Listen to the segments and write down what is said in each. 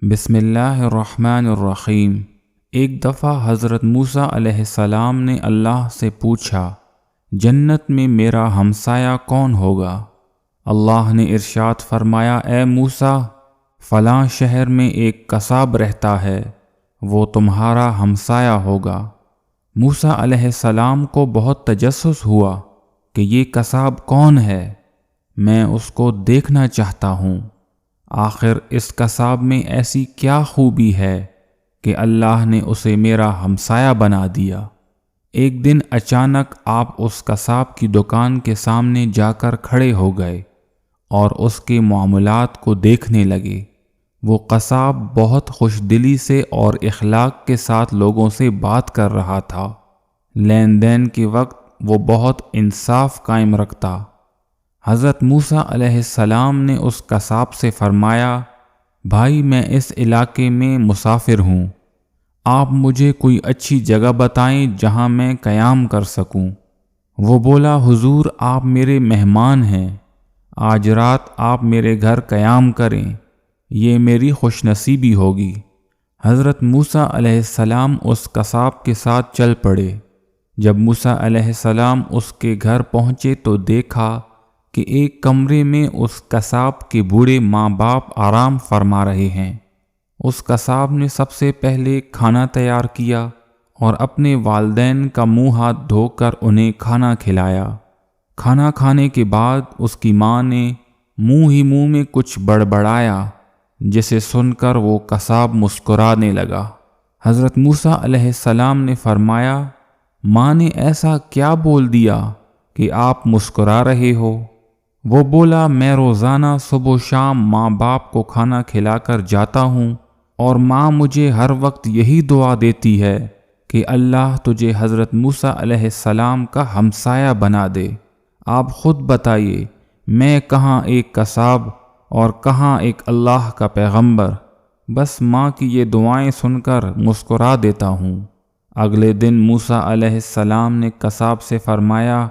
بسم اللہ الرحمن الرحیم۔ ایک دفعہ حضرت موسیٰ علیہ السلام نے اللہ سے پوچھا، جنت میں میرا ہمسایہ کون ہوگا؟ اللہ نے ارشاد فرمایا، اے موسیٰ، فلاں شہر میں ایک قصاب رہتا ہے، وہ تمہارا ہمسایہ ہوگا۔ موسیٰ علیہ السلام کو بہت تجسس ہوا کہ یہ قصاب کون ہے، میں اس کو دیکھنا چاہتا ہوں۔ آخر اس قصاب میں ایسی کیا خوبی ہے کہ اللہ نے اسے میرا ہمسایہ بنا دیا؟ ایک دن اچانک آپ اس قصاب کی دکان کے سامنے جا کر کھڑے ہو گئے اور اس کے معاملات کو دیکھنے لگے۔ وہ قصاب بہت خوش دلی سے اور اخلاق کے ساتھ لوگوں سے بات کر رہا تھا۔ لین دین کے وقت وہ بہت انصاف قائم رکھتا۔ حضرت موسیٰ علیہ السلام نے اس قصاب سے فرمایا، بھائی میں اس علاقے میں مسافر ہوں، آپ مجھے کوئی اچھی جگہ بتائیں جہاں میں قیام کر سکوں۔ وہ بولا، حضور آپ میرے مہمان ہیں، آج رات آپ میرے گھر قیام کریں، یہ میری خوش نصیبی ہوگی۔ حضرت موسیٰ علیہ السلام اس قصاب کے ساتھ چل پڑے۔ جب موسیٰ علیہ السلام اس کے گھر پہنچے تو دیکھا کہ ایک کمرے میں اس قصاب کے بوڑھے ماں باپ آرام فرما رہے ہیں۔ اس قصاب نے سب سے پہلے کھانا تیار کیا اور اپنے والدین کا منہ ہاتھ دھو کر انہیں کھانا کھلایا۔ کھانا کھانے کے بعد اس کی ماں نے منہ ہی منہ میں کچھ بڑبڑایا، جسے سن کر وہ قصاب مسکرانے لگا۔ حضرت موسیٰ علیہ السلام نے فرمایا، ماں نے ایسا کیا بول دیا کہ آپ مسکرا رہے ہو؟ وہ بولا، میں روزانہ صبح و شام ماں باپ کو کھانا کھلا کر جاتا ہوں اور ماں مجھے ہر وقت یہی دعا دیتی ہے کہ اللہ تجھے حضرت موسیٰ علیہ السلام کا ہمسایہ بنا دے۔ آپ خود بتائیے، میں کہاں ایک قصاب اور کہاں ایک اللہ کا پیغمبر، بس ماں کی یہ دعائیں سن کر مسکرا دیتا ہوں۔ اگلے دن موسیٰ علیہ السلام نے قصاب سے فرمایا،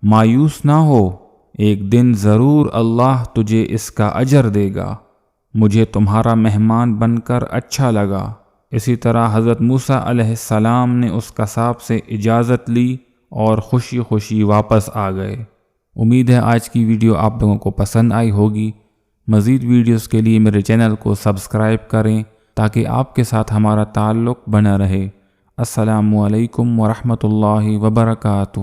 مایوس نہ ہو، ایک دن ضرور اللہ تجھے اس کا اجر دے گا۔ مجھے تمہارا مہمان بن کر اچھا لگا۔ اسی طرح حضرت موسیٰ علیہ السلام نے اس قصاب سے اجازت لی اور خوشی خوشی واپس آ گئے۔ امید ہے آج کی ویڈیو آپ لوگوں کو پسند آئی ہوگی۔ مزید ویڈیوز کے لیے میرے چینل کو سبسکرائب کریں تاکہ آپ کے ساتھ ہمارا تعلق بنا رہے۔ السلام علیکم ورحمۃ اللہ وبرکاتہ۔